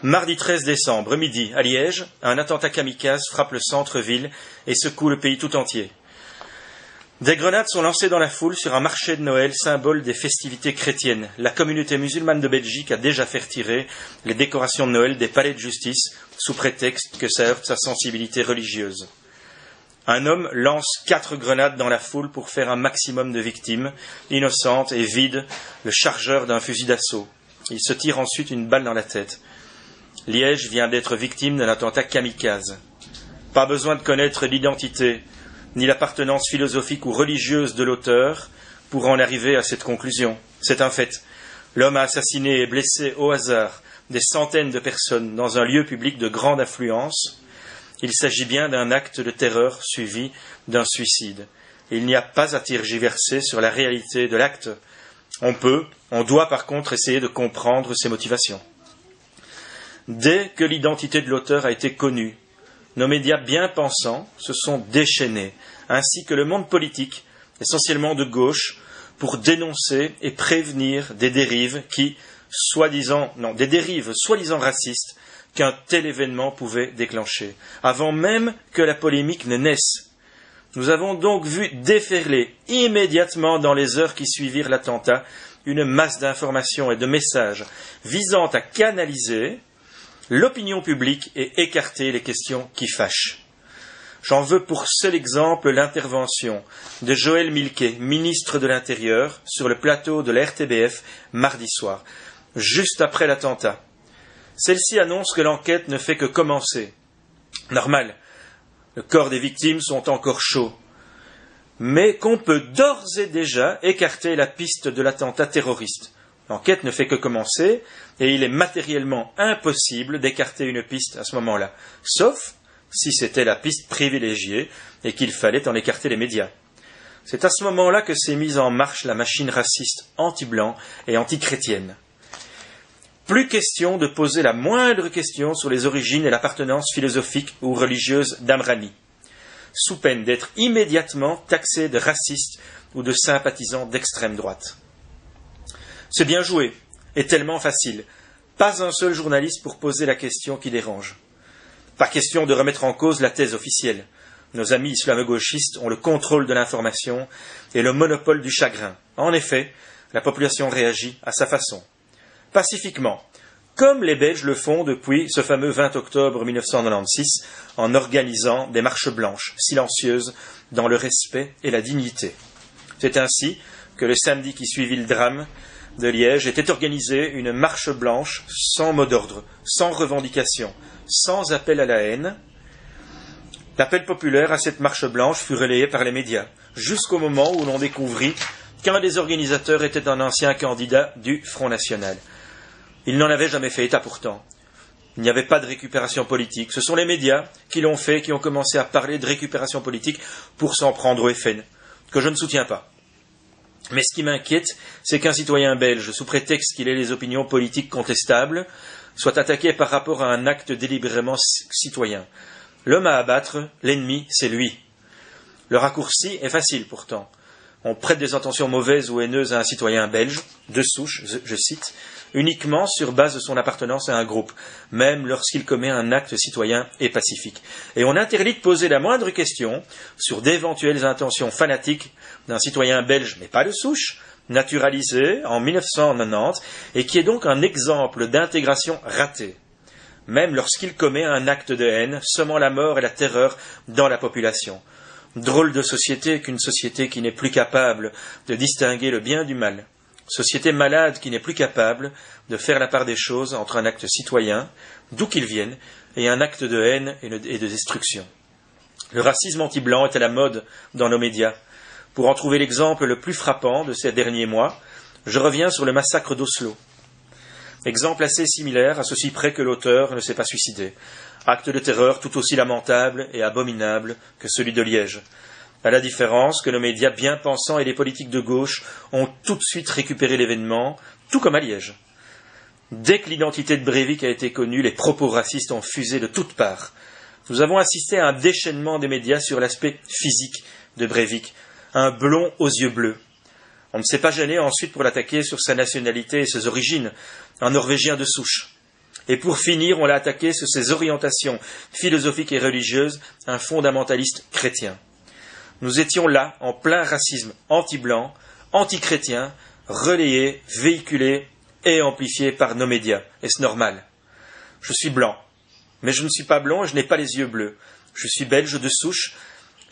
Mardi 13 décembre, midi, à Liège, un attentat kamikaze frappe le centre-ville et secoue le pays tout entier. Des grenades sont lancées dans la foule sur un marché de Noël, symbole des festivités chrétiennes. La communauté musulmane de Belgique a déjà fait retirer les décorations de Noël des palais de justice sous prétexte que ça heurte sa sensibilité religieuse. Un homme lance 4 grenades dans la foule pour faire un maximum de victimes, innocentes, et vide le chargeur d'un fusil d'assaut. Il se tire ensuite une balle dans la tête. Liège vient d'être victime d'un attentat kamikaze. Pas besoin de connaître l'identité ni l'appartenance philosophique ou religieuse de l'auteur pour en arriver à cette conclusion. C'est un fait. L'homme a assassiné et blessé au hasard des centaines de personnes dans un lieu public de grande affluence. Il s'agit bien d'un acte de terreur suivi d'un suicide. Il n'y a pas à tergiverser sur la réalité de l'acte. On doit par contre essayer de comprendre ses motivations. Dès que l'identité de l'auteur a été connue, nos médias bien pensants se sont déchaînés, ainsi que le monde politique, essentiellement de gauche, pour dénoncer et prévenir des dérives soi-disant racistes, qu'un tel événement pouvait déclencher, avant même que la polémique ne naisse. Nous avons donc vu déferler immédiatement dans les heures qui suivirent l'attentat une masse d'informations et de messages visant à canaliser l'opinion publique et écarter les questions qui fâchent. J'en veux pour seul exemple l'intervention de Joël Milquet, ministre de l'Intérieur, sur le plateau de la RTBF mardi soir, juste après l'attentat. Celle-ci annonce que l'enquête ne fait que commencer. Normal, le corps des victimes sont encore chauds, mais qu'on peut d'ores et déjà écarter la piste de l'attentat terroriste. L'enquête ne fait que commencer et il est matériellement impossible d'écarter une piste à ce moment-là, sauf si c'était la piste privilégiée et qu'il fallait en écarter les médias. C'est à ce moment-là que s'est mise en marche la machine raciste anti-blanc et anti-chrétienne. Plus question de poser la moindre question sur les origines et l'appartenance philosophique ou religieuse d'Amrani, sous peine d'être immédiatement taxé de raciste ou de sympathisant d'extrême droite. C'est bien joué, et tellement facile. Pas un seul journaliste pour poser la question qui dérange. Pas question de remettre en cause la thèse officielle. Nos amis islamo-gauchistes ont le contrôle de l'information et le monopole du chagrin. En effet, la population réagit à sa façon. Pacifiquement, comme les Belges le font depuis ce fameux 20 octobre 1996, en organisant des marches blanches, silencieuses, dans le respect et la dignité. C'est ainsi que le samedi qui suivit le drame de Liège était organisée une marche blanche sans mot d'ordre, sans revendication, sans appel à la haine. L'appel populaire à cette marche blanche fut relayé par les médias, jusqu'au moment où l'on découvrit qu'un des organisateurs était un ancien candidat du Front National. Il n'en avait jamais fait état pourtant. Il n'y avait pas de récupération politique. Ce sont les médias qui l'ont fait, qui ont commencé à parler de récupération politique pour s'en prendre au FN, que je ne soutiens pas. Mais ce qui m'inquiète, c'est qu'un citoyen belge, sous prétexte qu'il ait les opinions politiques contestables, soit attaqué par rapport à un acte délibérément citoyen. L'homme à abattre, l'ennemi, c'est lui. Le raccourci est facile pourtant. On prête des intentions mauvaises ou haineuses à un citoyen belge, de souche, je cite, uniquement sur base de son appartenance à un groupe, même lorsqu'il commet un acte citoyen et pacifique. Et on interdit de poser la moindre question sur d'éventuelles intentions fanatiques d'un citoyen belge, mais pas de souche, naturalisé en 1990, et qui est donc un exemple d'intégration ratée, même lorsqu'il commet un acte de haine, semant la mort et la terreur dans la population. Drôle de société qu'une société qui n'est plus capable de distinguer le bien du mal. Société malade qui n'est plus capable de faire la part des choses entre un acte citoyen, d'où qu'il vienne, et un acte de haine et de destruction. Le racisme anti-blanc est à la mode dans nos médias. Pour en trouver l'exemple le plus frappant de ces derniers mois, je reviens sur le massacre d'Oslo. Exemple assez similaire, à ceci près que l'auteur ne s'est pas suicidé. Acte de terreur tout aussi lamentable et abominable que celui de Liège. À la différence que nos médias bien pensants et les politiques de gauche ont tout de suite récupéré l'événement, tout comme à Liège. Dès que l'identité de Breivik a été connue, les propos racistes ont fusé de toutes parts. Nous avons assisté à un déchaînement des médias sur l'aspect physique de Breivik, un blond aux yeux bleus. On ne s'est pas gêné ensuite pour l'attaquer sur sa nationalité et ses origines, un Norvégien de souche. Et pour finir, on l'a attaqué sur ses orientations philosophiques et religieuses, un fondamentaliste chrétien. Nous étions là, en plein racisme anti-blanc, anti-chrétien, relayé, véhiculé et amplifié par nos médias. Est-ce normal? Je suis blanc, mais je ne suis pas blond et je n'ai pas les yeux bleus. Je suis belge de souche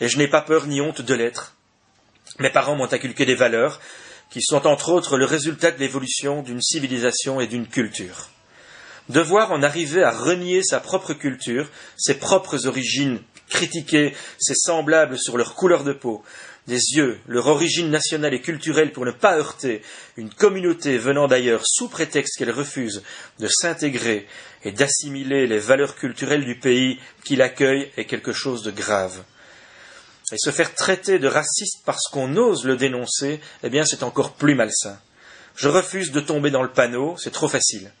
et je n'ai pas peur ni honte de l'être. Mes parents m'ont inculqué des valeurs qui sont entre autres le résultat de l'évolution d'une civilisation et d'une culture. Devoir en arriver à renier sa propre culture, ses propres origines, critiquer ses semblables sur leur couleur de peau, des yeux, leur origine nationale et culturelle pour ne pas heurter une communauté venant d'ailleurs sous prétexte qu'elle refuse de s'intégrer et d'assimiler les valeurs culturelles du pays qui l'accueille est quelque chose de grave. Et se faire traiter de raciste parce qu'on ose le dénoncer, eh bien c'est encore plus malsain. Je refuse de tomber dans le panneau, c'est trop facile.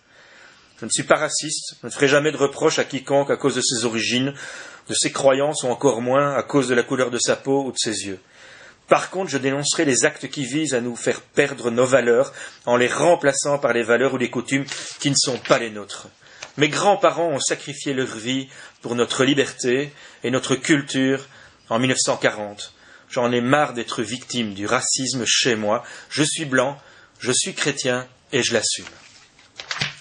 Je ne suis pas raciste, je ne ferai jamais de reproche à quiconque à cause de ses origines, de ses croyances ou encore moins à cause de la couleur de sa peau ou de ses yeux. Par contre, je dénoncerai les actes qui visent à nous faire perdre nos valeurs en les remplaçant par les valeurs ou les coutumes qui ne sont pas les nôtres. Mes grands-parents ont sacrifié leur vie pour notre liberté et notre culture en 1940. J'en ai marre d'être victime du racisme chez moi. Je suis blanc, je suis chrétien et je l'assume.